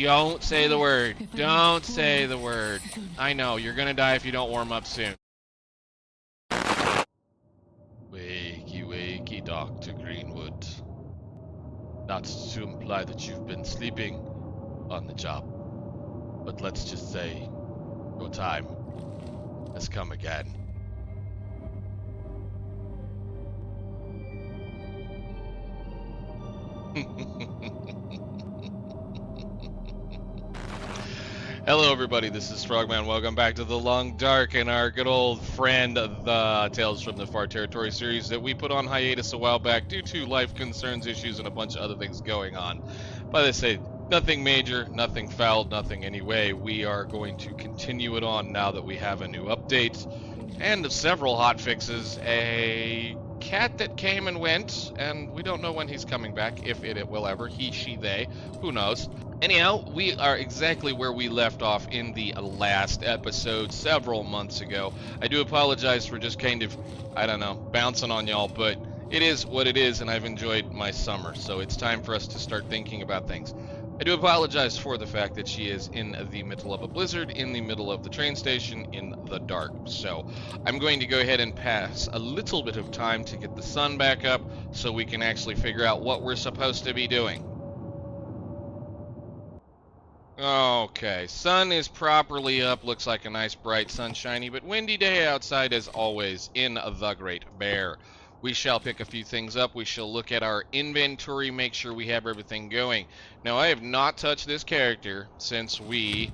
Don't say the word. Don't say the word. I know, you're gonna die if you don't warm up soon. Wakey, wakey, Dr. Greenwood. Not to imply that you've been sleeping on the job, but let's just say your time has come again. Hello everybody, this is Frogman. Welcome back to The Long Dark and our good old friend, the Tales from the Far Territory series that we put on hiatus a while back due to life concerns, issues, and a bunch of other things going on. But I say, nothing major, nothing foul, nothing anyway. We are going to continue it on now that we have a new update and several hotfixes. A cat that came and went, and we don't know when he's coming back, if it will ever. He, she, they, who knows. Anyhow, we are exactly where we left off in the last episode several months ago. I do apologize for just kind of, I don't know, bouncing on y'all, but it is what it is, and I've enjoyed my summer, so it's time for us to start thinking about things. I do apologize for the fact that she is in the middle of a blizzard, in the middle of the train station, in the dark. So I'm going to go ahead and pass a little bit of time to get the sun back up so we can actually figure out what we're supposed to be doing. Okay, sun is properly up, looks like a nice bright sunshiny but windy day outside as always in the Great Bear. We shall pick a few things up, we shall look at our inventory, make sure we have everything going. Now I have not touched this character since we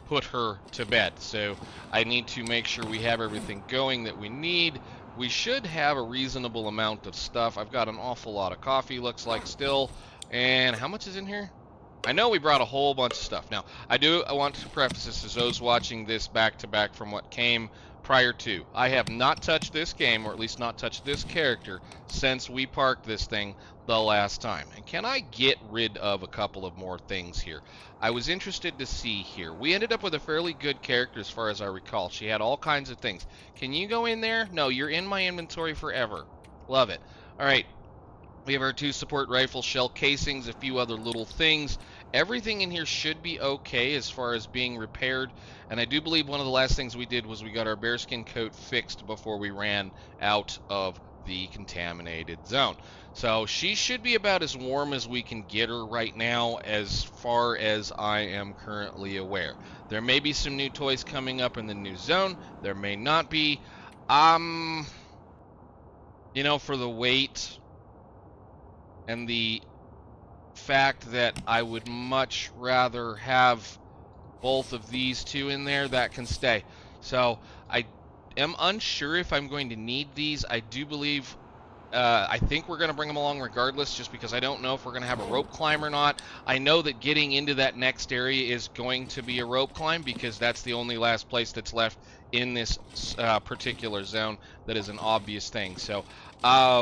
put her to bed, so I need to make sure we have everything going that we need. We should have a reasonable amount of stuff. I've got an awful lot of coffee, looks like still, and how much is in here? I know we brought a whole bunch of stuff. Now, I want to preface this as those watching this back to back from what came prior to. I have not touched this game, or at least not touched this character, since we parked this thing the last time. And can I get rid of a couple of more things here? I was interested to see here. We ended up with a fairly good character as far as I recall. She had all kinds of things. Can you go in there? No, you're in my inventory forever. Love it. All right. We have our 2 support rifle shell casings, a few other little things. Everything in here should be okay as far as being repaired. And I do believe one of the last things we did was we got our bearskin coat fixed before we ran out of the contaminated zone. So she should be about as warm as we can get her right now as far as I am currently aware. There may be some new toys coming up in the new zone. There may not be. You know, for the weight and the fact that I would much rather have both of these two in there, that can stay. So I am unsure if I'm going to need these. I do believe, I think we're going to bring them along regardless, just because I don't know if we're going to have a rope climb or not. I know that getting into that next area is going to be a rope climb, because that's the only last place that's left in this particular zone that is an obvious thing. So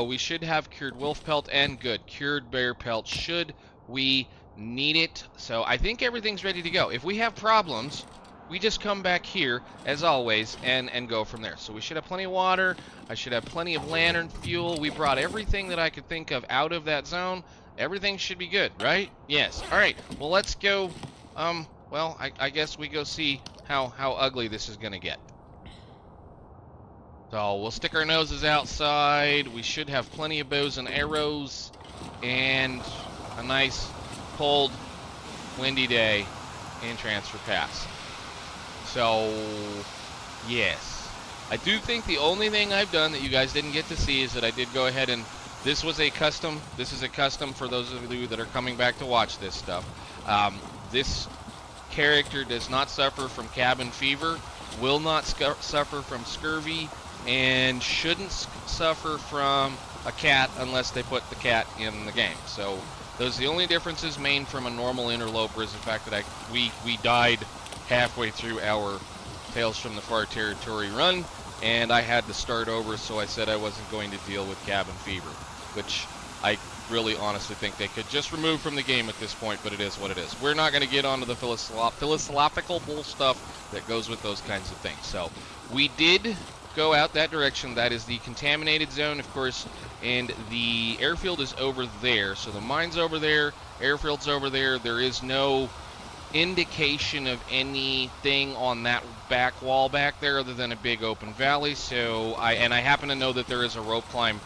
we should have cured wolf pelt, and good. Cured bear pelt should we need it. So I think everything's ready to go. If we have problems, we just come back here, as always, and go from there. So we should have plenty of water. I should have plenty of lantern fuel. We brought everything that I could think of out of that zone. Everything should be good, right? Yes. All right. Well, let's go. Well, I guess we go see how ugly this is going to get. So we'll stick our noses outside. We should have plenty of bows and arrows and a nice cold windy day in Transfer Pass. So yes, I do think the only thing I've done that you guys didn't get to see is that I did go ahead and this is a custom for those of you that are coming back to watch this stuff. This character does not suffer from cabin fever, will not suffer from scurvy, and shouldn't suffer from a cat unless they put the cat in the game. So those are the only differences. Main from a normal interloper is the fact that we died halfway through our Tales from the Far Territory run, and I had to start over, so I said I wasn't going to deal with cabin fever, which I really honestly think they could just remove from the game at this point, but it is what it is. We're not going to get onto the philosophical bull stuff that goes with those kinds of things. So we did go out that direction. That is the contaminated zone, of course, and the airfield is over there. So the mine's over there, airfield's over there. There is no indication of anything on that back wall back there other than a big open valley. So I happen to know that there is a rope climb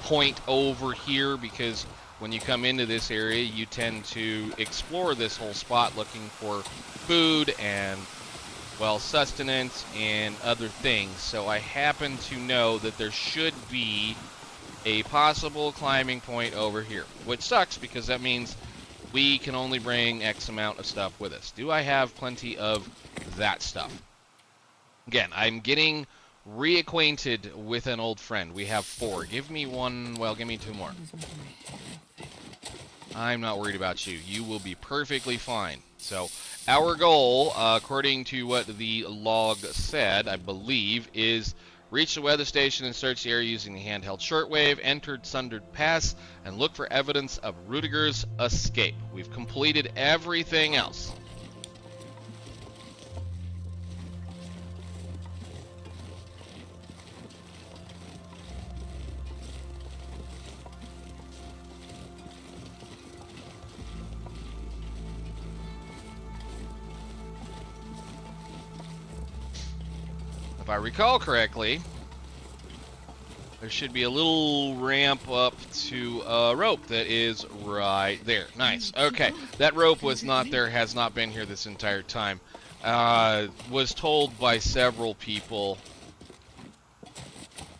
point over here, because when you come into this area, you tend to explore this whole spot looking for food and, well, sustenance and other things. So I happen to know that there should be a possible climbing point over here, which sucks because that means we can only bring X amount of stuff with us. Do I have plenty of that stuff? Again, I'm getting reacquainted with an old friend. We have 4. Give me one, well, give me 2 more. I'm not worried about you. You will be perfectly fine. So, our goal, according to what the log said, I believe, is reach the weather station and search the area using the handheld shortwave, enter Sundered Pass, and look for evidence of Rudiger's escape. We've completed everything else. If I recall correctly, there should be a little ramp up to a rope that is right there. Nice. Okay, that rope was not there, has not been here this entire time. Was told by several people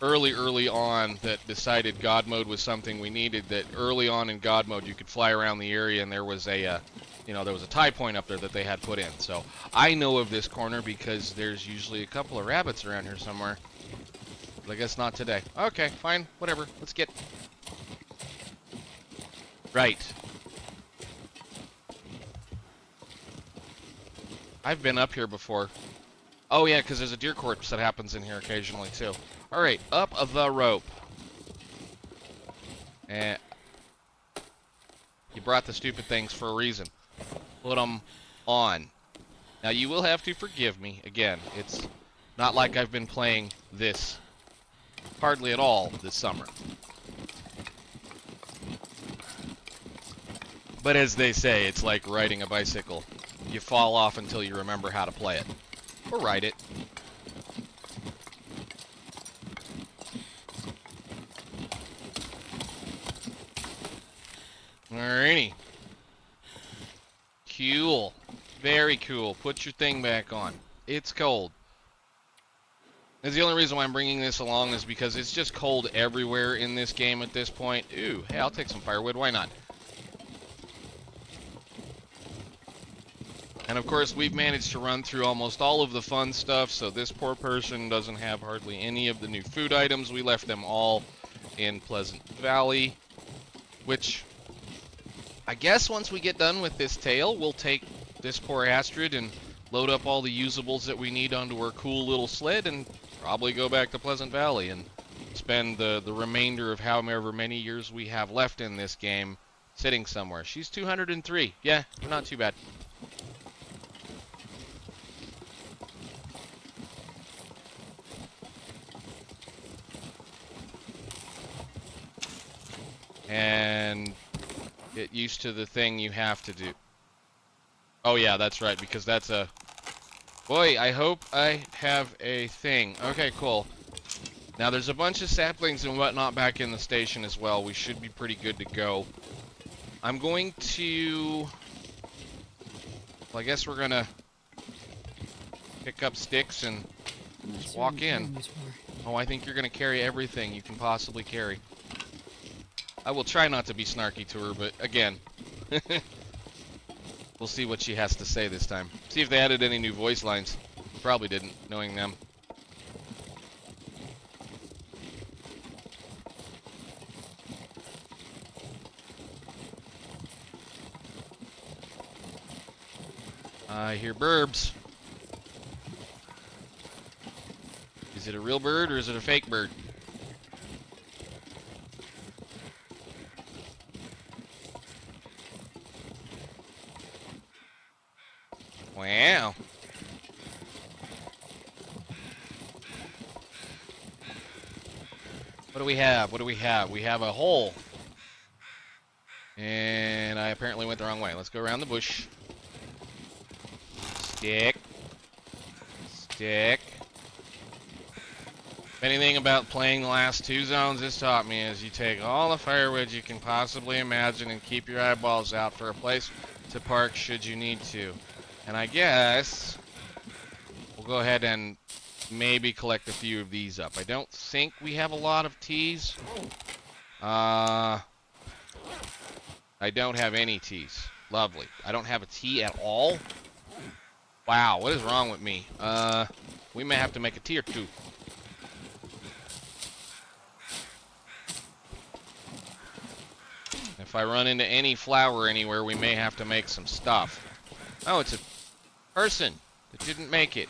early on that decided God mode was something we needed, that early on in God mode you could fly around the area and there was a there was a tie point up there that they had put in. So I know of this corner because there's usually a couple of rabbits around here somewhere. But I guess not today. Okay, fine, whatever. Let's get... Right. I've been up here before. Oh yeah, because there's a deer corpse that happens in here occasionally too. Alright, up the rope. And you brought the stupid things for a reason. Put them on. Now you will have to forgive me. Again, it's not like I've been playing this hardly at all this summer. But as they say, it's like riding a bicycle. You fall off until you remember how to play it. Or ride it. Alrighty. Cool. Very cool. Put your thing back on. It's cold. That's the only reason why I'm bringing this along is because it's just cold everywhere in this game at this point. Ooh, hey, I'll take some firewood. Why not? And of course, we've managed to run through almost all of the fun stuff, so this poor person doesn't have hardly any of the new food items. We left them all in Pleasant Valley, which I guess once we get done with this tale, we'll take this poor Astrid and load up all the usables that we need onto our cool little sled and probably go back to Pleasant Valley and spend the remainder of however many years we have left in this game sitting somewhere. She's 203. Yeah, not too bad. And get used to the thing you have to do. Oh yeah, that's right, because that's a... Boy, I hope I have a thing. Okay, cool. Now there's a bunch of saplings and whatnot back in the station as well. We should be pretty good to go. I'm going to... Well, I guess we're gonna pick up sticks and just walk in. Oh, I think you're gonna carry everything you can possibly carry. I will try not to be snarky to her, but again, we'll see what she has to say this time. See if they added any new voice lines. Probably didn't, knowing them. I hear burbs. Is it a real bird or is it a fake bird? Wow. What do we have? What do we have? We have a hole. And I apparently went the wrong way. Let's go around the bush. Stick. Stick. If anything about playing the last two zones has taught me is you take all the firewood you can possibly imagine and keep your eyeballs out for a place to park should you need to. And I guess we'll go ahead and maybe collect a few of these up. I don't think we have a lot of teas. I don't have any teas. Lovely. I don't have a tea at all. Wow, what is wrong with me? We may have to make a tea or two. If I run into any flour anywhere, we may have to make some stuff. Oh, it's a person that didn't make it.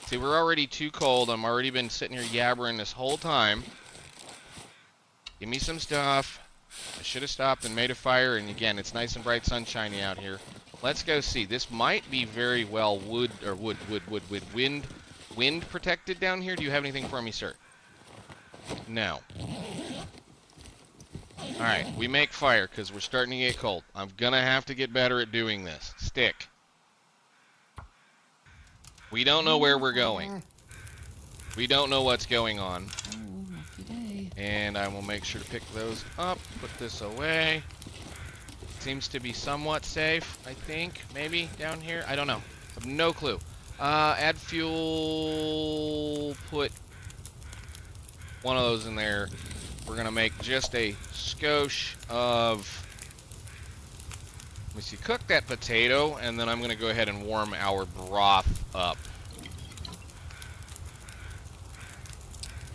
See, we're already too cold. I'm already been sitting here yabbering this whole time. Give me some stuff. I should have stopped and made a fire, and again, it's nice and bright sunshiny out here. Let's go see. This might be very well wind protected down here. Do you have anything for me, sir? No. Alright, we make fire because we're starting to get cold. I'm gonna have to get better at doing this. Stick. We don't know where we're going. We don't know what's going on. And I will make sure to pick those up, put this away. Seems to be somewhat safe, I think. Maybe down here? I don't know. I have no clue. Add fuel, put one of those in there. We're gonna make just a skosh of, let me see, cook that potato, and then I'm gonna go ahead and warm our broth up.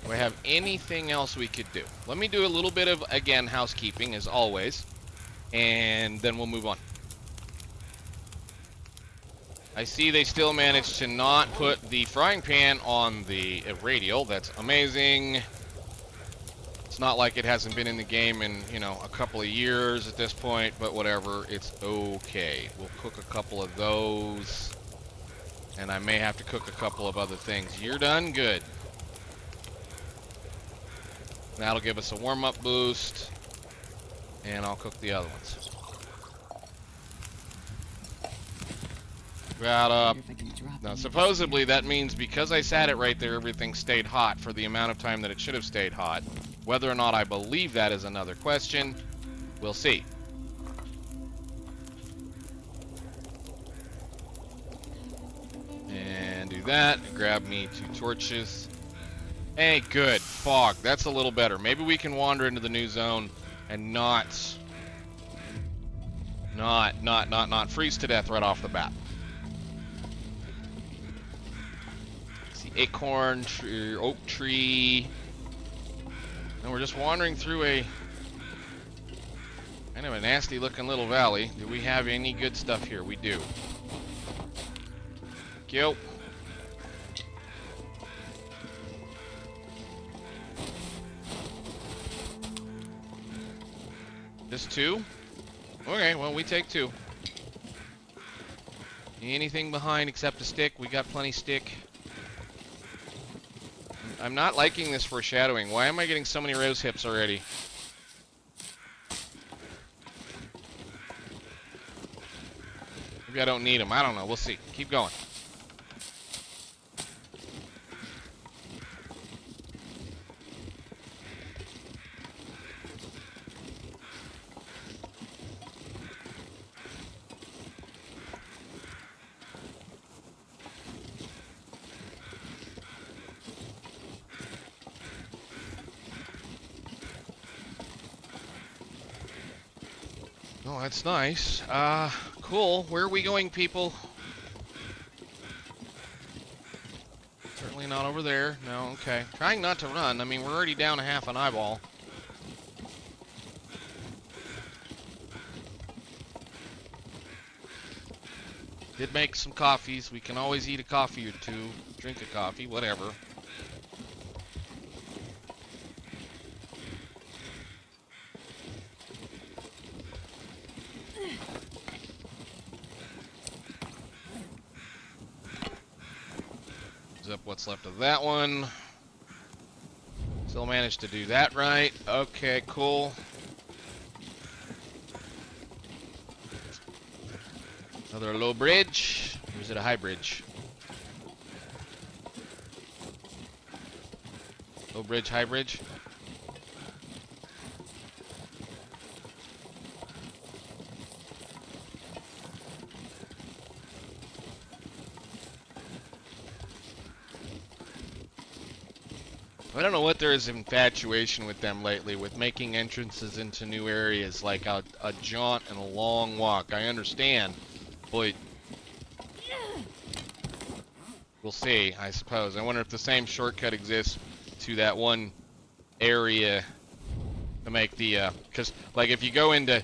Do I have anything else we could do? Let me do a little bit of, again, housekeeping as always, and then we'll move on. I see they still managed to not put the frying pan on the radial. That's amazing. It's not like it hasn't been in the game in, you know, a couple of years at this point, but whatever, it's okay. We'll cook a couple of those, and I may have to cook a couple of other things. You're done? Good. That'll give us a warm-up boost, and I'll cook the other ones. Got up. Now, supposedly that means because I sat it right there, everything stayed hot for the amount of time that it should have stayed hot. Whether or not I believe that is another question. We'll see. And do that. Grab me 2 torches. Hey, good. Fog. That's a little better. Maybe we can wander into the new zone and not freeze to death right off the bat. See, acorn tree, oak tree. And we're just wandering through a kind of a nasty looking little valley. Do we have any good stuff here? We do. Yo. Just 2? Okay, well, we take 2. Anything behind except a stick? We got plenty stick. I'm not liking this foreshadowing. Why am I getting so many rose hips already? Maybe I don't need them. I don't know. We'll see. Keep going. Oh, that's nice. Cool. Where are we going, people? Certainly not over there. No, okay. Trying not to run. I mean, we're already down a half an eyeball. Did make some coffees. We can always eat a coffee or two. Drink a coffee, whatever. Up what's left of that one. Still managed to do that right. Okay, cool. Another low bridge. Or is it a high bridge? Low bridge, high bridge. I don't know what there is infatuation with them lately, with making entrances into new areas like a jaunt and a long walk. I understand, but we'll see, I suppose. I wonder if the same shortcut exists to that one area to make the, because like if you go into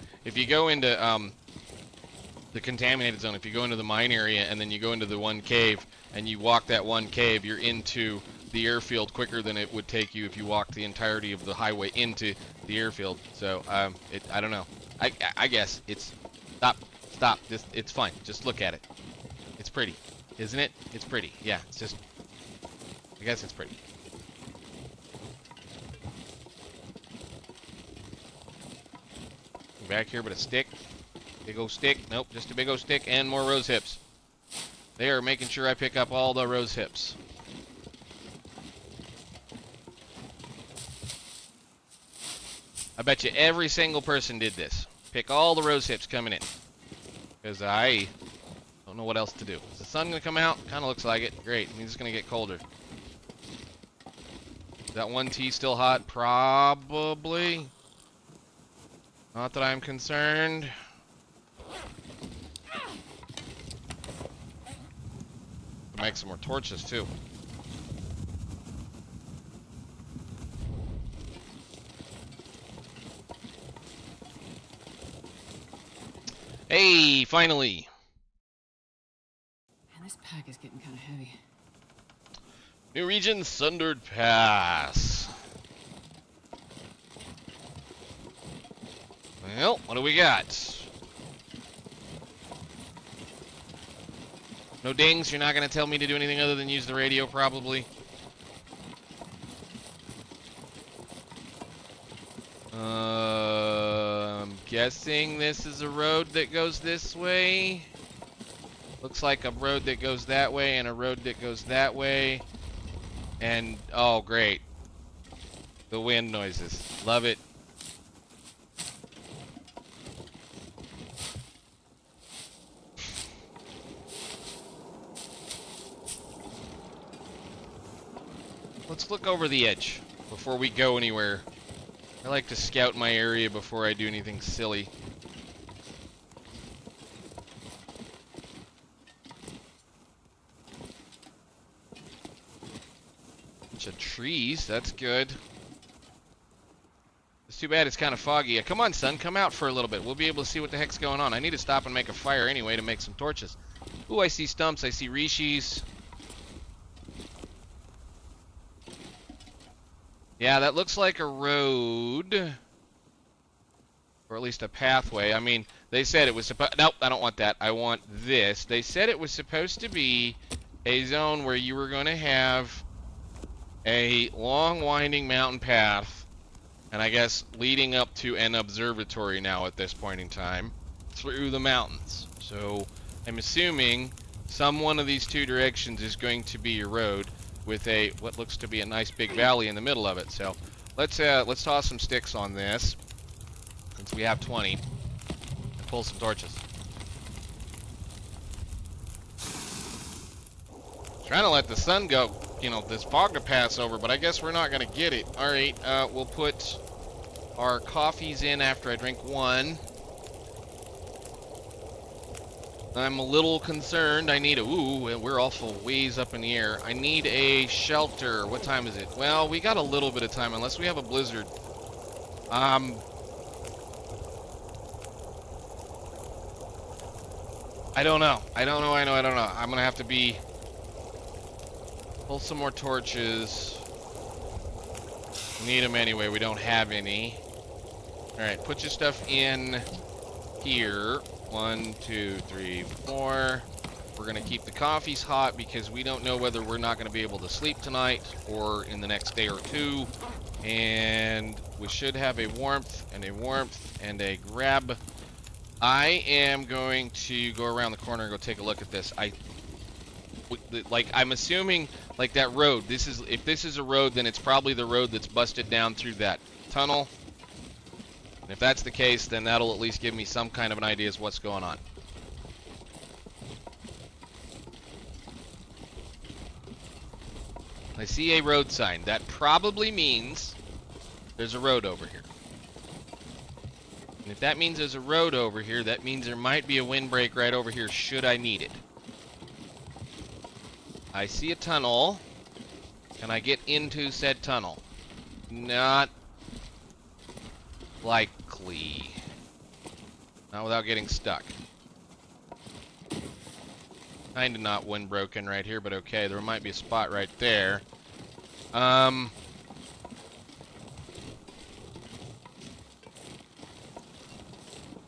the contaminated zone, if you go into the mine area and then you go into the one cave and you walk that one cave, you're into the airfield quicker than it would take you if you walked the entirety of the highway into the airfield. So I don't know. I guess it's stop. It's fine. Just look at it. It's pretty, isn't it? It's pretty. Yeah. It's just. I guess it's pretty. Back here, but a stick. Big old stick. Nope, just a big old stick and more rose hips. They are making sure I pick up all the rose hips. I bet you every single person did this. Pick all the rose hips coming in. Because I don't know what else to do. Is the sun going to come out? Kind of looks like it. Great. It means it's going to get colder. Is that one tea still hot? Probably. Not that I'm concerned. Make some more torches too. Hey, finally. Man, this pack is getting kind of heavy. New region, Sundered Pass. Well, what do we got? No dings, you're not going to tell me to do anything other than use the radio, probably. I'm guessing this is a road that goes this way. Looks like a road that goes that way and a road that goes that way. And, oh, great. The wind noises. Love it. Let's look over the edge before we go anywhere. I like to scout my area before I do anything silly. Bunch of trees, that's good. It's too bad it's kind of foggy. Come on, sun, come out for a little bit. We'll be able to see what the heck's going on. I need to stop and make a fire anyway to make some torches. Ooh, I see stumps, I see rishis. Yeah, that looks like a road. Or at least a pathway. I mean, they said it was supposed... Nope, I don't want that. I want this. They said it was supposed to be a zone where you were going to have a long, winding mountain path. And I guess leading up to an observatory now at this point in time. Through the mountains. So, I'm assuming some one of these two directions is going to be your road. With a what looks to be a nice big valley in the middle of it. So let's toss some sticks on this since we have 20 and pull some torches. Trying to let the sun go, you know, this fog to pass over, but I guess we're not gonna get it. All right, we'll put our coffees in after I drink one. I'm a little concerned. I need a... Ooh, we're awful ways up in the air. I need a shelter. What time is it? Well, we got a little bit of time, unless we have a blizzard. I don't know. I don't know. I'm gonna have to pull some more torches. Need them anyway. We don't have any. Alright, put your stuff in here. 1, 2, 3, 4. We're going to keep the coffees hot because we don't know whether we're not going to be able to sleep tonight or in the next day or two. And we should have a warmth and a warmth and a grab. I am going to go around the corner and go take a look at this. I'm assuming like that road. If this is a road, then it's probably the road that's busted down through that tunnel. And if that's the case, then that'll at least give me some kind of an idea as what's going on. I see a road sign. That probably means there's a road over here. And if that means there's a road over here, that means there might be a windbreak right over here should I need it. I see a tunnel. Can I get into said tunnel? Not likely. Not without getting stuck. Kinda not windbroken right here, but okay, there might be a spot right there.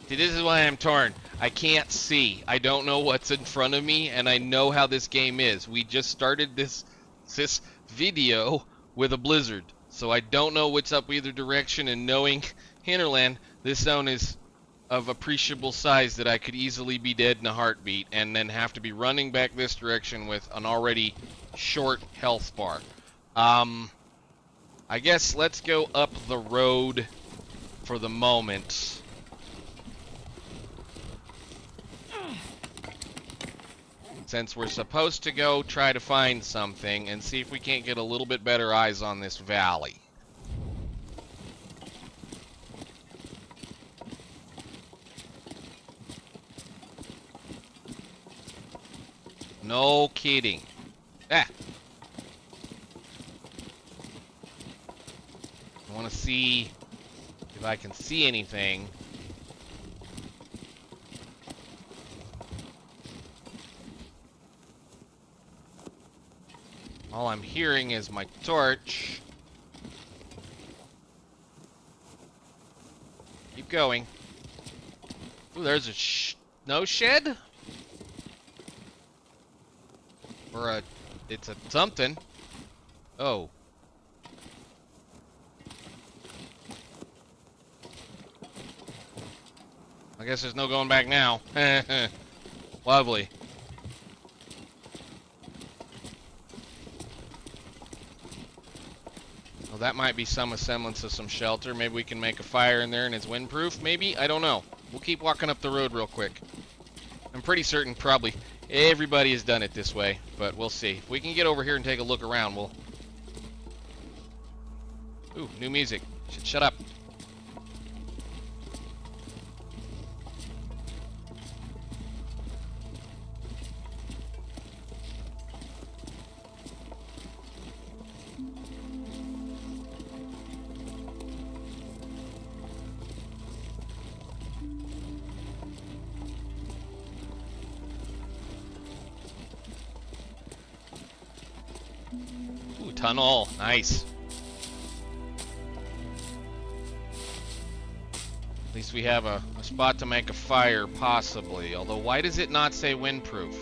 See, this is why I'm torn. I can't see. I don't know what's in front of me, and I know how this game is. We just started this video with a blizzard, so I don't know what's up either direction, and knowing Hinterland, this zone is of appreciable size that I could easily be dead in a heartbeat and then have to be running back this direction with an already short health bar. I guess let's go up the road for the moment. Since we're supposed to go try to find something and see if we can't get a little bit better eyes on this valley. No kidding. Ah. I want to see if I can see anything. All I'm hearing is my torch. Keep going. Ooh, there's a snow shed? Or it's a something. Oh. I guess there's no going back now. Lovely. Well, that might be some semblance of some shelter. Maybe we can make a fire in there and it's windproof. Maybe? I don't know. We'll keep walking up the road real quick. I'm pretty certain probably everybody has done it this way, but we'll see. If we can get over here and take a look around, we'll... Ooh, new music. Shut up. Ooh, tunnel. Nice. At least we have a spot to make a fire, possibly. Although, why does it not say windproof?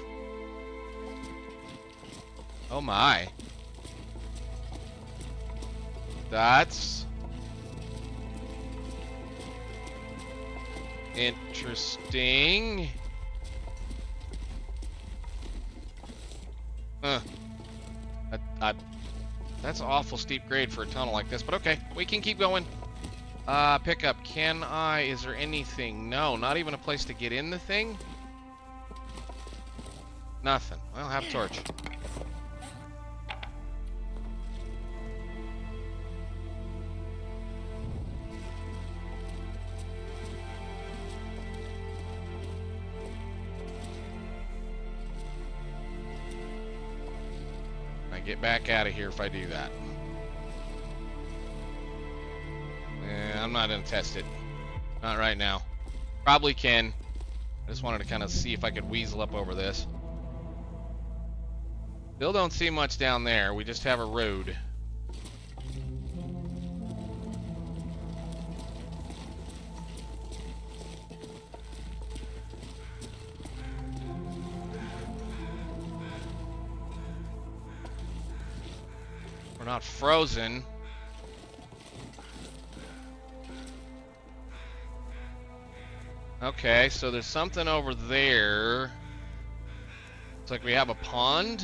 Oh my. That's interesting. That's an awful steep grade for a tunnel like this, but okay, we can keep going. Pickup. Is there anything? No, not even a place to get in the thing? Nothing. Well, have a torch. Get back out of here if I do that. I'm not gonna test it. Not right now. Probably can. I just wanted to kind of see if I could weasel up over this. Still don't see much down there. We just have a road. Not frozen. Okay, so there's something over there. It's like we have a pond.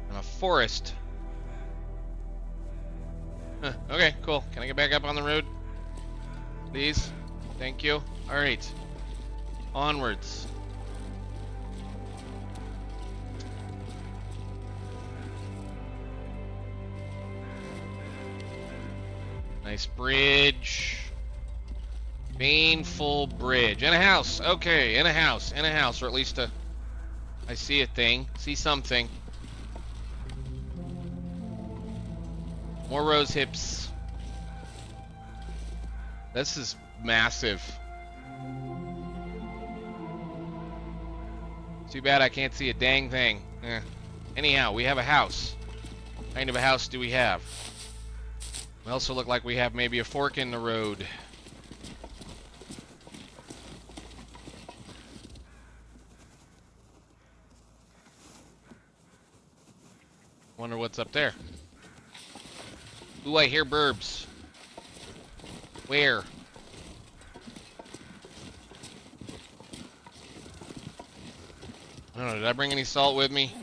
And a forest. Huh, okay, cool. Can I get back up on the road? Please? Thank you. Alright. Onwards. Nice bridge. Painful bridge. And a house. Okay, in a house. In a house. Or at least a... I see a thing. See something. More rose hips. This is massive. Too bad I can't see a dang thing. Anyhow, we have a house. What kind of a house do we have? We also look like we have maybe a fork in the road. Wonder what's up there. Ooh, I hear burbs. Where? I don't know, did I bring any salt with me?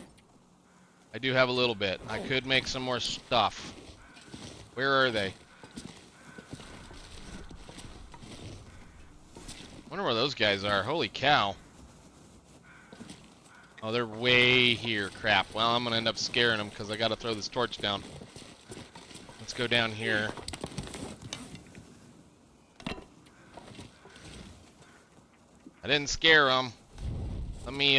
I do have a little bit. I could make some more stuff. Where are they? Wonder where those guys are. Holy cow. Oh, they're way here. Crap. Well, I'm gonna end up scaring them because I gotta throw this torch down. Let's go down here. I didn't scare them. Let me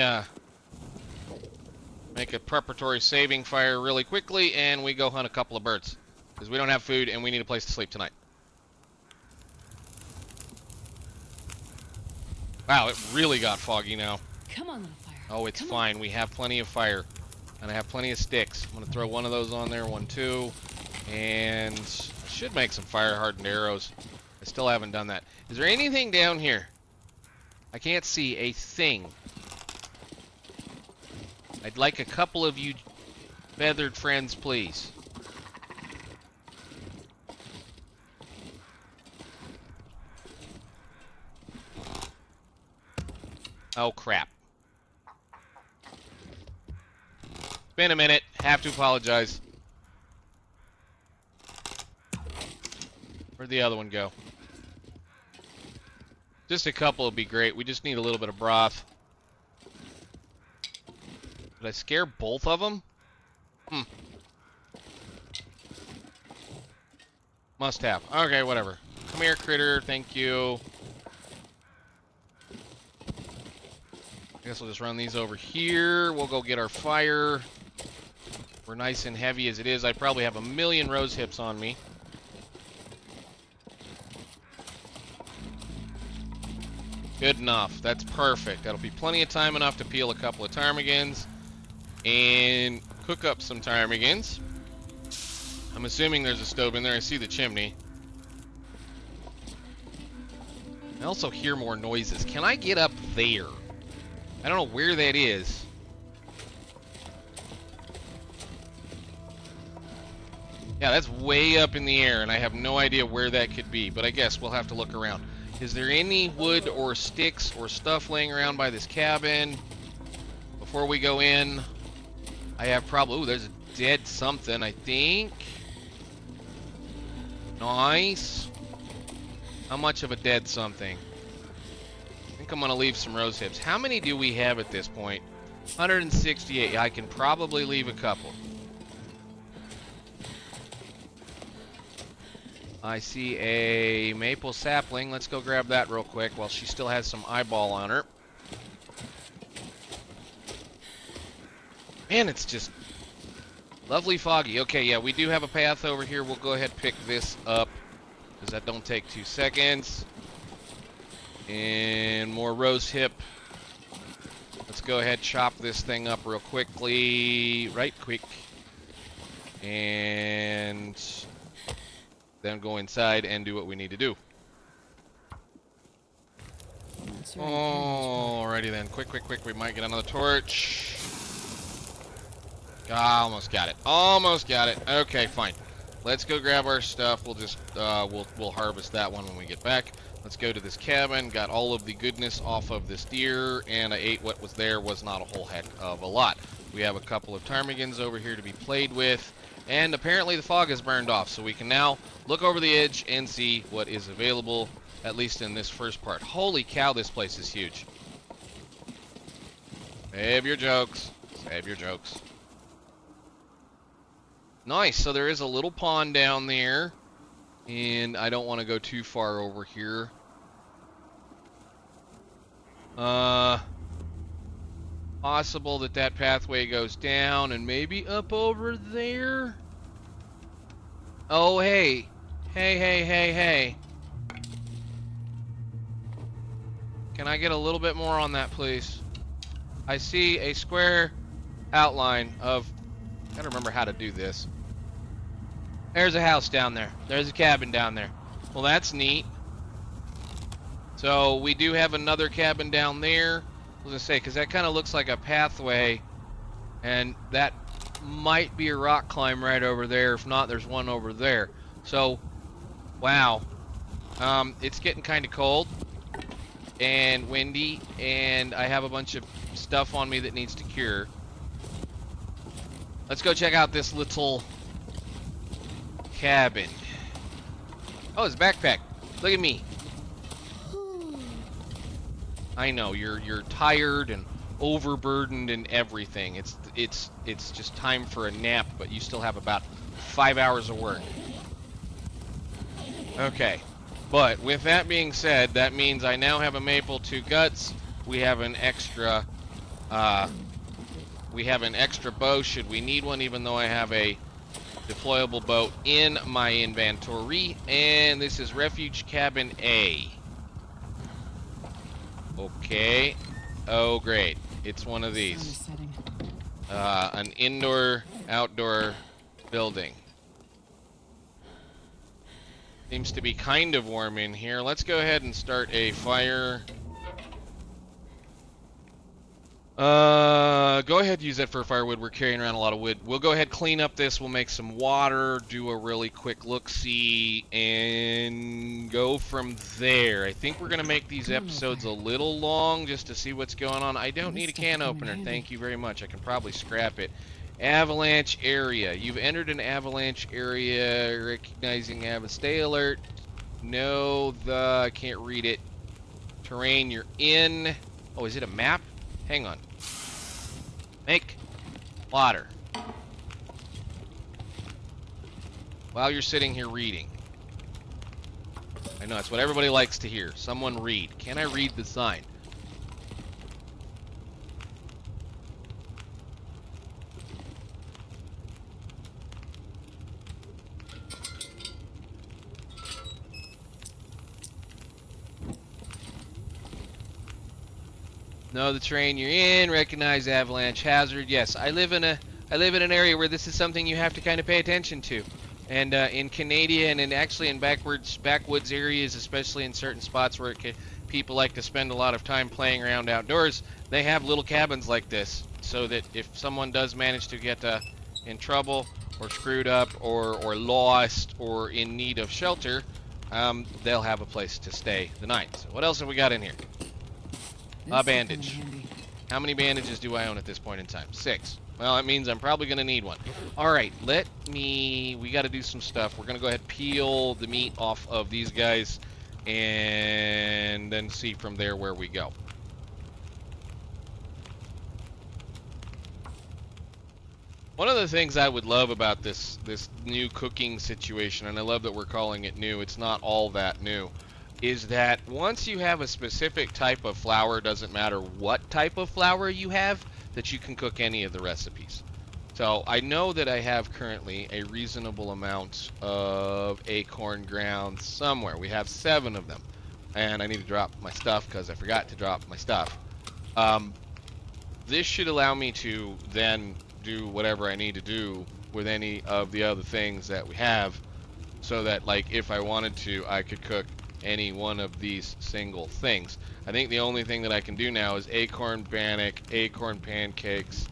make a preparatory saving fire really quickly, and we go hunt a couple of birds. Because we don't have food, and we need a place to sleep tonight. Wow, it really got foggy now. Come on, little fire. Oh, it's Come fine. on. We have plenty of fire. And I have plenty of sticks. I'm going to throw one of those on there, one, two. And I should make some fire-hardened arrows. I still haven't done that. Is there anything down here? I can't see a thing. I'd like a couple of you feathered friends, please. Oh, crap. Been a minute. Have to apologize. Where'd the other one go? Just a couple would be great. We just need a little bit of broth. Did I scare both of them? Must have. Okay, whatever. Come here, critter. Thank you. I guess we'll just run these over here. We'll go get our fire. We're nice and heavy as it is. I probably have a million rose hips on me. Good enough. That's perfect. That'll be plenty of time enough to peel a couple of ptarmigans and cook up some ptarmigans. I'm assuming there's a stove in there. I see the chimney. I also hear more noises. Can I get up there? I don't know where that is. Yeah, that's way up in the air, and I have no idea where that could be, but I guess we'll have to look around. Is there any wood or sticks or stuff laying around by this cabin? Before we go in, I have probably... Ooh, there's a dead something, I think. Nice. How much of a dead something? I think I'm going to leave some rose hips. How many do we have at this point? 168. I can probably leave a couple. I see a maple sapling. Let's go grab that real quick while she still has some eyeball on her. Man, it's just lovely foggy. Okay, yeah, we do have a path over here. We'll go ahead and pick this up because that don't take 2 seconds. And more rose hip. Let's go ahead and chop this thing up real quickly. Right quick. And then go inside and do what we need to do. Alrighty then. Quick. We might get another torch. Ah, almost got it. Almost got it. Okay, fine. Let's go grab our stuff. We'll just we'll harvest that one when we get back. Let's go to this cabin. Got all of the goodness off of this deer, and I ate what was there. Was not a whole heck of a lot. We have a couple of ptarmigans over here to be played with, and apparently the fog has burned off, so we can now look over the edge and see what is available, at least in this first part. Holy cow, this place is huge. Save your jokes. Save your jokes. Nice, so there is a little pond down there, and I don't want to go too far over here. Possible that that pathway goes down and maybe up over there. Oh, hey. Hey. Can I get a little bit more on that, please? I see a square outline of... I gotta remember how to do this. There's a house down there. There's a cabin down there. Well, that's neat. So we do have another cabin down there. I was gonna say, because that kind of looks like a pathway, and that might be a rock climb right over there. If not, there's one over there. So, wow. It's getting kind of cold and windy, and I have a bunch of stuff on me that needs to cure. Let's go check out this little cabin. Oh, it's a backpack. Look at me. I know you're tired and overburdened and everything. It's just time for a nap, but you still have about 5 hours of work. Okay, but with that being said, that means I now have a maple, 2 guts. We have an extra bow should we need one, even though I have a deployable bow in my inventory. And this is Refuge Cabin A. Okay. Oh, great. It's one of these. An indoor-outdoor building. Seems to be kind of warm in here. Let's go ahead and start a fire. Go ahead and use that for firewood. We're carrying around a lot of wood. We'll go ahead, clean up this. We'll make some water, do a really quick look-see, and go from there. I think we're going to make these episodes a little long just to see what's going on. I don't need a can opener. Thank you very much. I can probably scrap it. Avalanche area. You've entered an avalanche area. Recognizing stay alert. No, I can't read it. Terrain you're in. Oh, is it a map? Hang on. Make water. While you're sitting here reading. I know, it's what everybody likes to hear. Someone read. Can I read the sign? Know the terrain you're in, recognize avalanche hazard. Yes, I live in an area where this is something you have to kind of pay attention to. And in Canadian and actually in backwoods areas, especially in certain spots where people like to spend a lot of time playing around outdoors, they have little cabins like this, so that if someone does manage to get in trouble or screwed up or lost or in need of shelter, they'll have a place to stay the night. So what else have we got in here? A bandage. How many bandages do I own at this point in time? 6. Well, that means I'm probably going to need one. Alright, we got to do some stuff. We're going to go ahead and peel the meat off of these guys and then see from there where we go. One of the things I would love about this new cooking situation, and I love that we're calling it new, it's not all that new, is that once you have a specific type of flour, doesn't matter what type of flour you have, that you can cook any of the recipes. So I know that I have currently a reasonable amount of acorn grounds somewhere. We have 7 of them, and I need to drop my stuff because I forgot to drop my stuff. This should allow me to then do whatever I need to do with any of the other things that we have, so that, like, if I wanted to, I could cook any one of these single things. I think the only thing that I can do now is acorn bannock, acorn pancakes,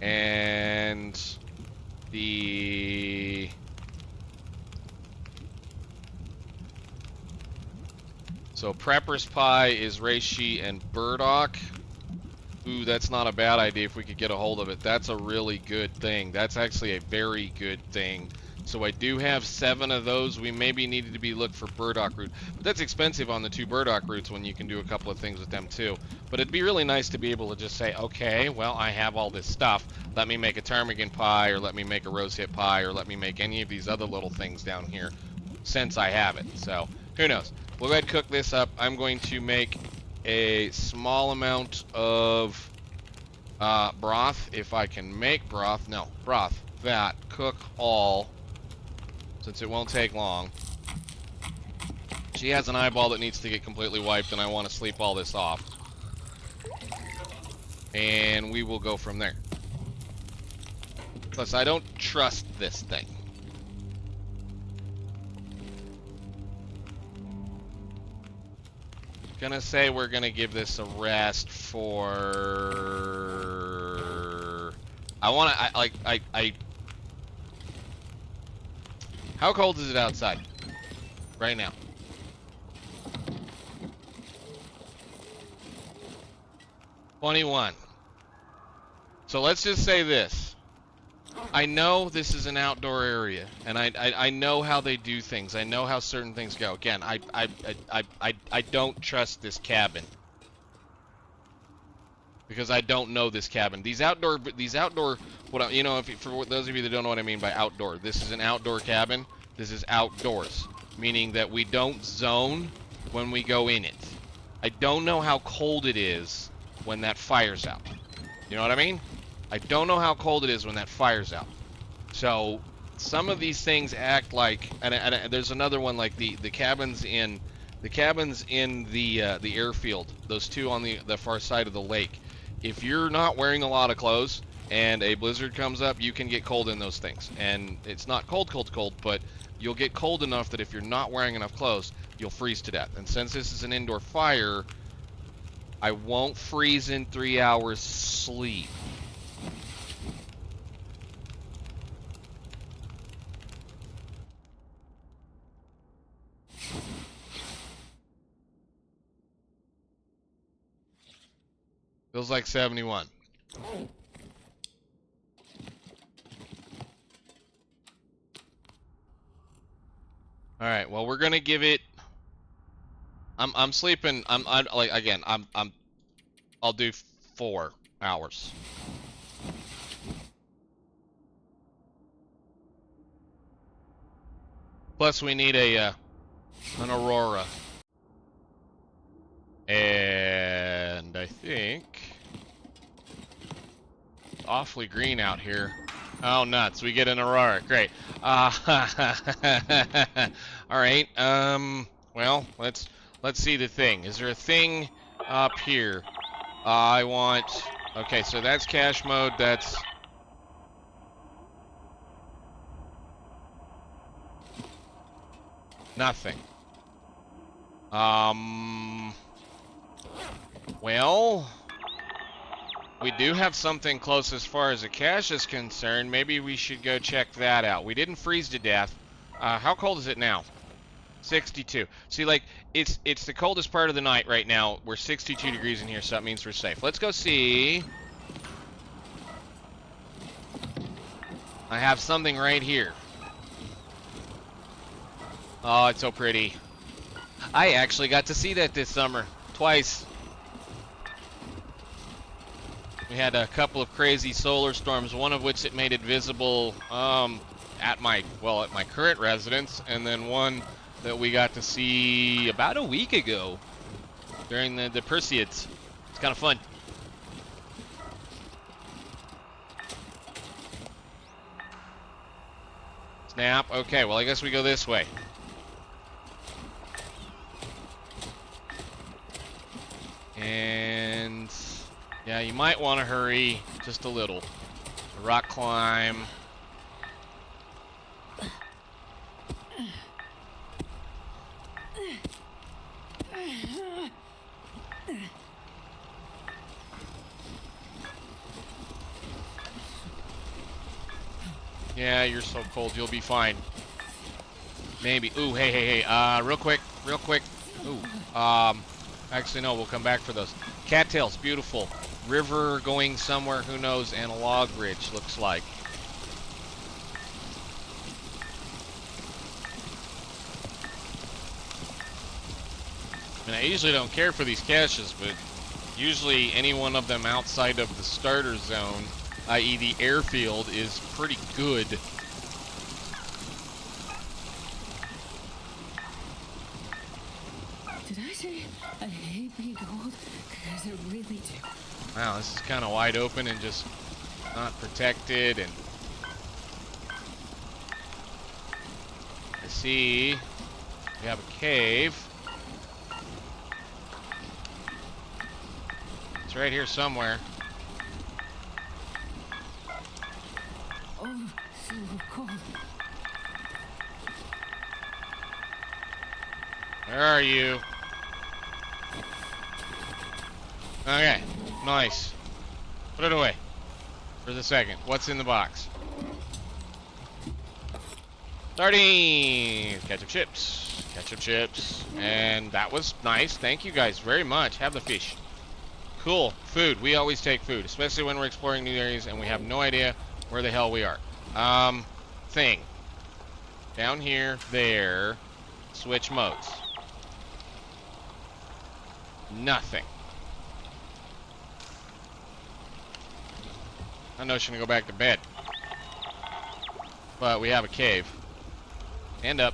And the... So prepper's pie is reishi and burdock. Ooh, that's not a bad idea if we could get a hold of it. That's a really good thing. That's actually a very good thing. So I do have 7 of those. We maybe needed to be looked for burdock root. But that's expensive on the 2 burdock roots when you can do a couple of things with them too. But it'd be really nice to be able to just say, okay, well, I have all this stuff. Let me make a ptarmigan pie, or let me make a rosehip pie, or let me make any of these other little things down here since I have it. So who knows? We'll go ahead and cook this up. I'm going to make a small amount of broth, if I can make broth. No, broth, that, cook all, since it won't take long. She has an eyeball that needs to get completely wiped, and I want to sleep all this off. And we will go from there. Plus, I don't trust this thing. Gonna say we're gonna give this a rest for... How cold is it outside right now? $21. So let's just say this. I know this is an outdoor area, and I know how they do things. I know how certain things go. Again, I don't trust this cabin because I don't know this cabin. These outdoor, what you know, for those of you that don't know what I mean by outdoor, this is an outdoor cabin. This is outdoors, meaning that we don't zone when we go in it. I don't know how cold it is when that fire's out. You know what I mean? I don't know how cold it is when that fire's out. So some of these things act like, and there's another one like the cabins in the airfield. Those 2 on the far side of the lake. If you're not wearing a lot of clothes and a blizzard comes up, you can get cold in those things. And it's not cold, but you'll get cold enough that if you're not wearing enough clothes, you'll freeze to death. And since this is an indoor fire, I won't freeze in 3 hours sleep. Feels like 71. All right. Well, we're gonna give it. I'm sleeping. I'll do 4 hours. Plus, we need an aurora. And I think it's awfully green out here. Oh, nuts. We get an aurora. Great. All right. Well, let's see the thing. Is there a thing up here? I want... Okay, so that's cache mode. That's... nothing. Well, we do have something close as far as a cache is concerned. Maybe we should go check that out. We didn't freeze to death. How cold is it now? 62. See, like, it's the coldest part of the night right now. We're 62 degrees in here, so that means we're safe. Let's go see. I have something right here. Oh, it's so pretty. I actually got to see that this summer. Twice. We had a couple of crazy solar storms, one of which it made it visible at my current residence, and then one that we got to see about a week ago during the Perseids. It's kind of fun. Snap. Okay, well, I guess we go this way. And yeah, you might want to hurry just a little. The rock climb. Yeah, you're so cold. You'll be fine. Maybe. Ooh, hey. Real quick. Ooh. Actually, no. We'll come back for those. Cattails, beautiful. River going somewhere, who knows, and a log ridge, looks like. And I usually don't care for these caches, but usually any one of them outside of the starter zone, i.e. the airfield, is pretty good. Did I say I hate being cold? Because I really do. Wow, this is kind of wide open and just not protected, and I see we have a cave. It's right here somewhere. Oh, so cold. Where are you? Okay, nice. Put it away for the second. What's in the box? Sardines! Ketchup chips. And that was nice. Thank you guys very much. Have the fish. Cool. Food. We always take food, especially when we're exploring new areas and we have no idea where the hell we are. Thing. Down here, there. Switch modes. Nothing. I know she's gonna go back to bed. But we have a cave. Hand up.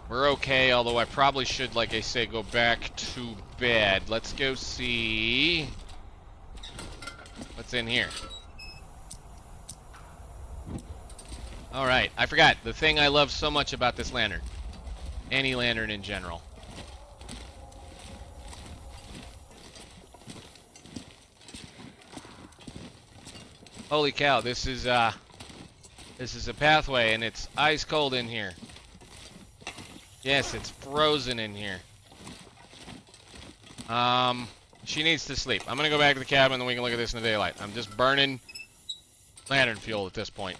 We're okay, although I probably should, like I say, go back to bed. Let's go see what's in here. Alright, I forgot. The thing I love so much about this lantern. Any lantern in general. Holy cow, this is a pathway and it's ice cold in here. Yes, it's frozen in here. She needs to sleep. I'm gonna go back to the cabin and then we can look at this in the daylight. I'm just burning lantern fuel at this point.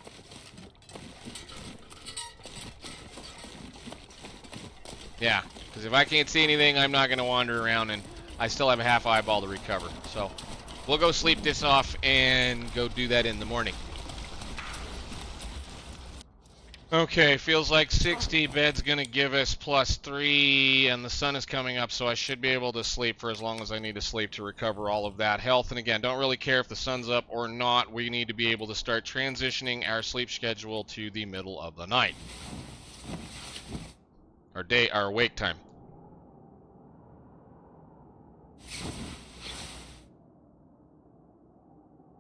Yeah, because if I can't see anything, I'm not gonna wander around, and I still have a half eyeball to recover. So we'll go sleep this off and go do that in the morning. Okay, feels like 60. Bed's gonna give us +3, and the sun is coming up, so I should be able to sleep for as long as I need to sleep to recover all of that health. And again, don't really care if the sun's up or not. We need to be able to start transitioning our sleep schedule to the middle of the night. Our wake time.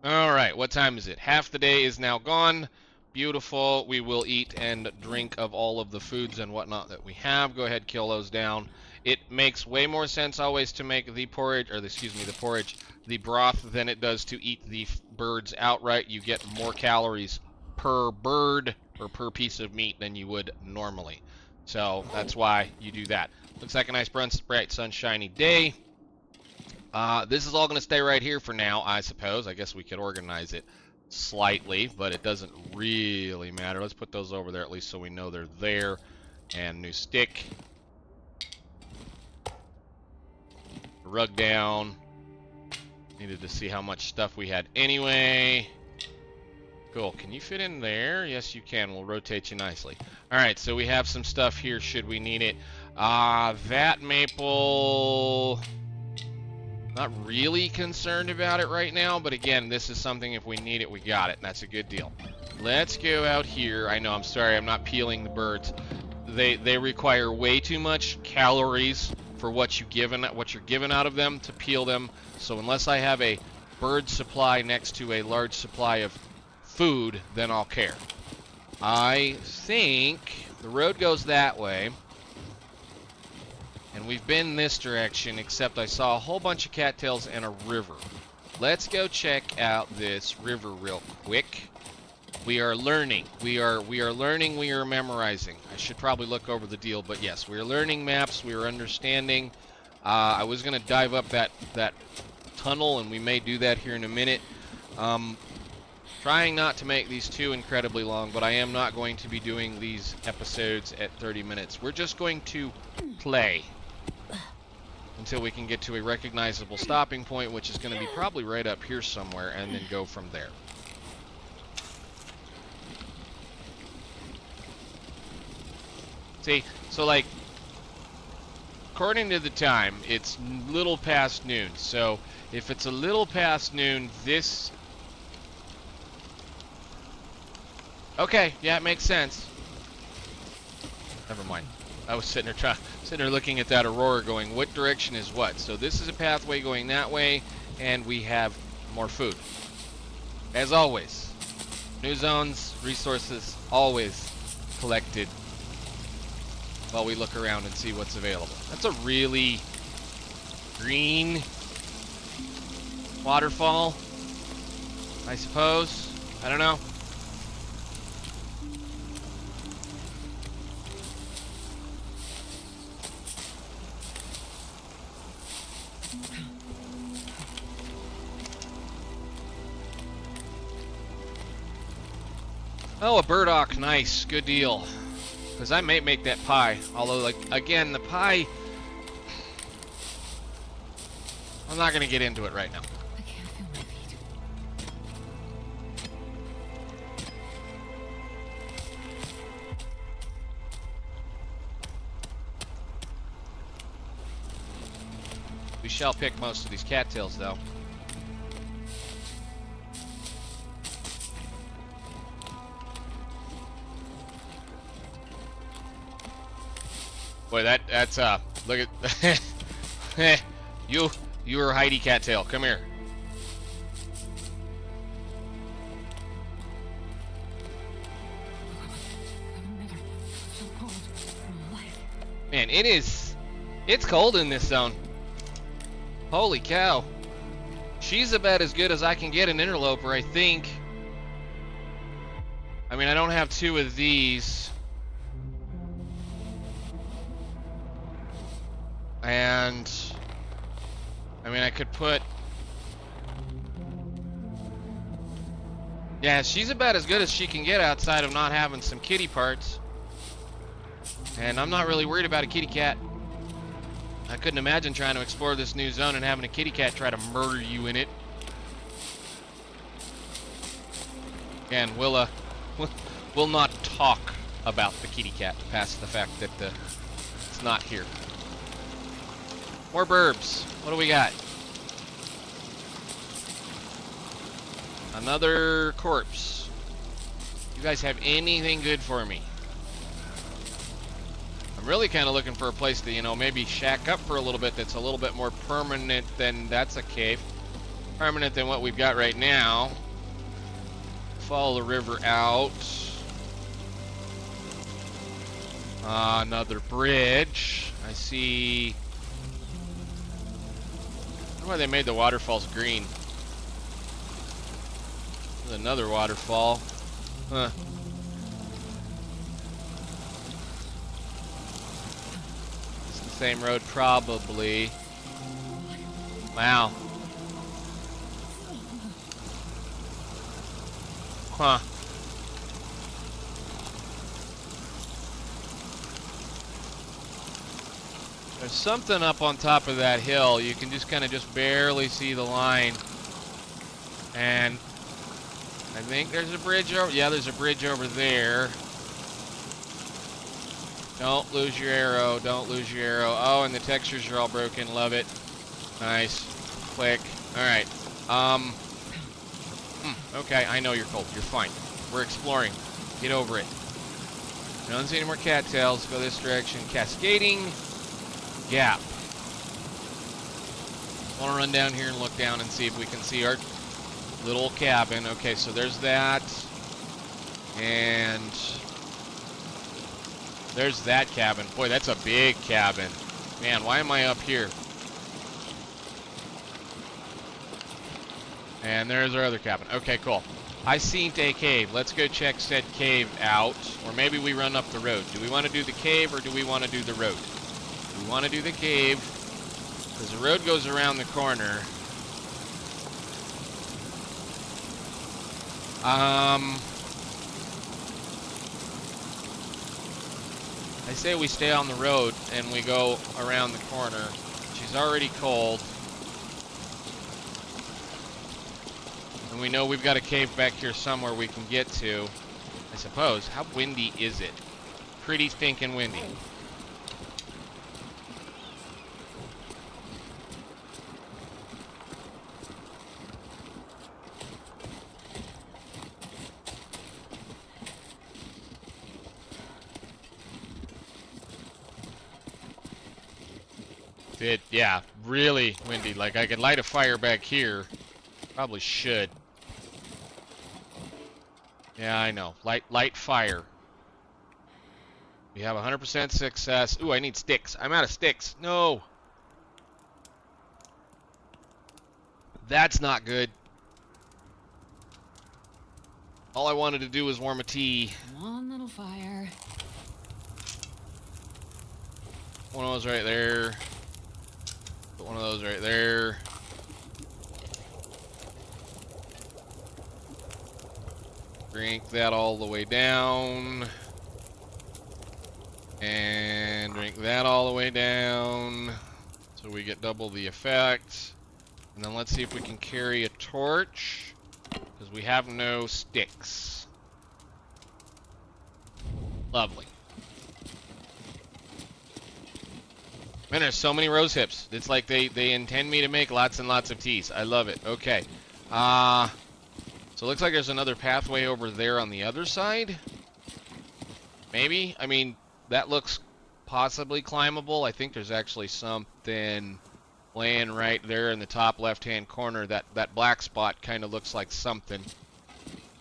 Alright, what time is it? Half the day is now gone. Beautiful. We will eat and drink of all of the foods and whatnot that we have. Go ahead, kill those down. It makes way more sense always to make the porridge, or the broth, than it does to eat the birds outright. You get more calories per bird or per piece of meat than you would normally. So that's why you do that. Looks like a nice bright sunshiny day. This is all going to stay right here for now, I suppose. I guess we could organize it slightly, but it doesn't really matter. Let's put those over there at least so we know they're there. And new stick. Rug down. Needed to see how much stuff we had anyway. Cool. Can you fit in there? Yes, you can. We'll rotate you nicely. Alright, so we have some stuff here should we need it. That maple... Not really concerned about it right now, but again, this is something if we need it, we got it, and that's a good deal. Let's go out here. I know, I'm sorry, I'm not peeling the birds. They require way too much calories for what you're given out of them to peel them. So unless I have a bird supply next to a large supply of food, then I'll care. I think the road goes that way. And we've been this direction, except I saw a whole bunch of cattails and a river. Let's go check out this river real quick. We are learning. We are learning, we are memorizing. I should probably look over the deal, but yes, we are learning maps, we are understanding. I was going to dive up that tunnel, and we may do that here in a minute. Trying not to make these too incredibly long, but I am not going to be doing these episodes at 30 minutes. We're just going to play until we can get to a recognizable stopping point, which is going to be probably right up here somewhere, and then go from there. See, so like, according to the time, it's little past noon. So if it's a little past noon, this... Okay, yeah, it makes sense. Never mind. I was sitting there looking at that aurora going, what direction is what? So this is a pathway going that way, and we have more food. As always, new zones, resources, always collected while we look around and see what's available. That's a really green waterfall, I suppose. I don't know. Oh, a burdock, nice, good deal. Because I may make that pie, although, like, again, the pie, I'm not going to get into it right now. I can't feel my feet. We shall pick most of these cattails, though. Boy, that's look at you are Heidi Cattail. Come here. I've never felt so cold in my life. Man, it's cold in this zone. Holy cow. She's about as good as I can get an interloper, I think. I mean, I don't have two of these. And I mean, I could put, yeah, she's about as good as she can get outside of not having some kitty parts. And I'm not really worried about a kitty cat. I couldn't imagine trying to explore this new zone and having a kitty cat try to murder you in it. Again, we'll not talk about the kitty cat past the fact that it's not here. More burbs. What do we got? Another corpse. You guys have anything good for me? I'm really kind of looking for a place to, you know, maybe shack up for a little bit that's a little bit more permanent than, that's a cave. Permanent than what we've got right now. Follow the river out. Another bridge. I see. I wonder why they made the waterfalls green. There's another waterfall. Huh. It's the same road, probably. Wow. Huh. There's something up on top of that hill. You can just kind of just barely see the line. And I think there's a bridge over. Yeah, there's a bridge over there. Don't lose your arrow. Don't lose your arrow. Oh, and the textures are all broken. Love it. Nice. Click. All right. Okay, I know you're cold. You're fine. We're exploring. Get over it. I don't see any more cattails. Go this direction. Cascading gap. I want to run down here and look down and see if we can see our little cabin. Okay, so there's that. And there's that cabin. Boy, that's a big cabin. Man, why am I up here? And there's our other cabin. Okay, cool. I seen a cave. Let's go check said cave out. Or maybe we run up the road. Do we want to do the cave or do we want to do the road? We want to do the cave because the road goes around the corner. I say we stay on the road and we go around the corner. She's already cold. And we know we've got a cave back here somewhere we can get to. I suppose. How windy is it? Pretty stinking windy. Yeah, really windy. Like, I could light a fire back here. Probably should. Yeah, I know. Light fire. We have 100% success. Ooh, I need sticks. I'm out of sticks. No. That's not good. All I wanted to do was warm a tea. One little fire. One of those right there. Put one of those right there. Drink that all the way down. And drink that all the way down. So we get double the effect. And then let's see if we can carry a torch. Because we have no sticks. Lovely. Man, there's so many rose hips. It's like they intend me to make lots and lots of teas. I love it. Okay. So it looks like there's another pathway over there on the other side. Maybe? I mean, that looks possibly climbable. I think there's actually something laying right there in the top left-hand corner. That black spot kind of looks like something.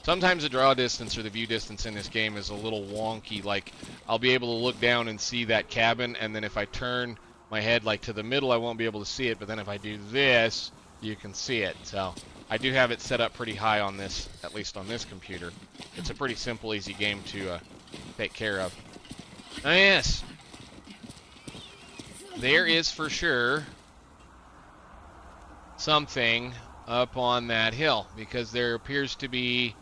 Sometimes the draw distance or the view distance in this game is a little wonky. Like, I'll be able to look down and see that cabin, and then if I turn my head like to the middle, I won't be able to see it, but then if I do this, you can see it. So I do have it set up pretty high on this, at least on this computer. It's a pretty simple, easy game to take care of. Oh yes, there is for sure something up on that hill, because there appears to be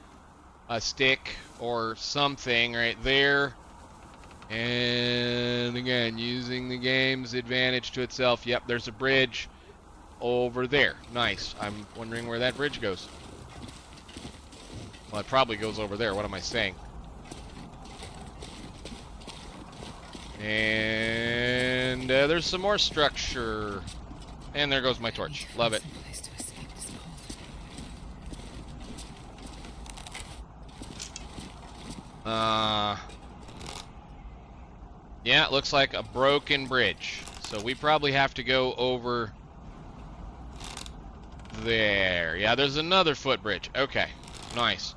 a stick or something right there. And again, using the game's advantage to itself. Yep, there's a bridge over there. Nice. I'm wondering where that bridge goes. Well, it probably goes over there. What am I saying? And there's some more structure. And there goes my torch. Love it. Yeah, it looks like a broken bridge. So we probably have to go over there. Yeah, there's another footbridge. Okay, nice.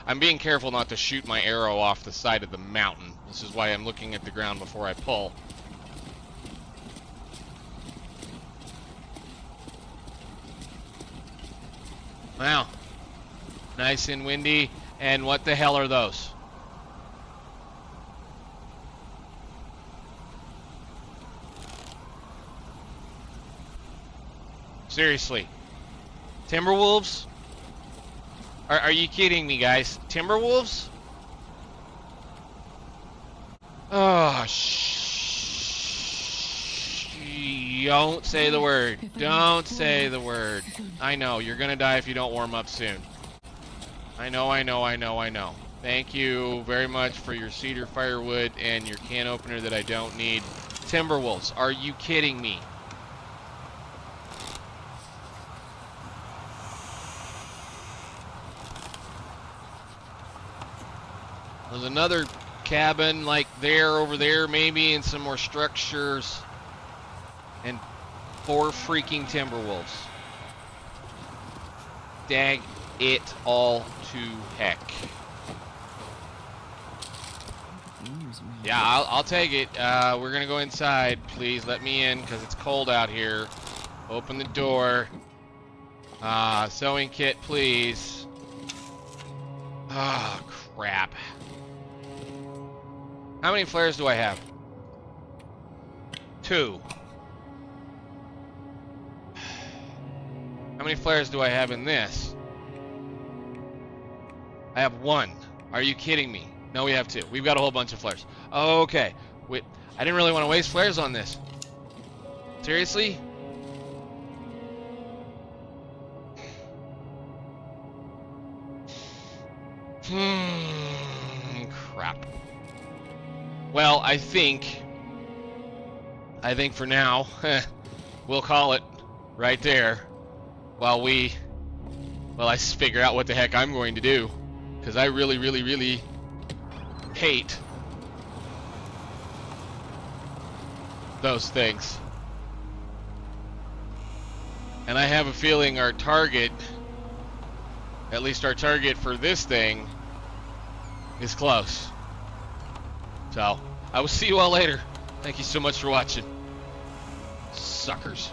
I'm being careful not to shoot my arrow off the side of the mountain. This is why I'm looking at the ground before I pull. Wow. Nice and windy. And what the hell are those? Seriously. Timberwolves? Are you kidding me, guys? Timberwolves? Oh, don't say the word. Don't say the word. I know, you're gonna die if you don't warm up soon. I know. Thank you very much for your cedar firewood and your can opener that I don't need. Timberwolves, are you kidding me? There's another cabin like there, over there maybe, and some more structures. And 4 freaking Timberwolves. Dag it all to heck. Yeah, I'll take it. We're gonna go inside. Please let me in, because it's cold out here. Open the door. Sewing kit, please. Oh, crap. How many flares do I have? 2. How many flares do I have in this? I have one. Are you kidding me? No, we have two. We've got a whole bunch of flares. Okay. Wait, I didn't really want to waste flares on this. Seriously? Crap. Well, I think for now, we'll call it right there while I figure out what the heck I'm going to do, because I really, really, really hate those things. And I have a feeling our target, at least our target for this thing, is close. So, I will see you all later. Thank you so much for watching. Suckers.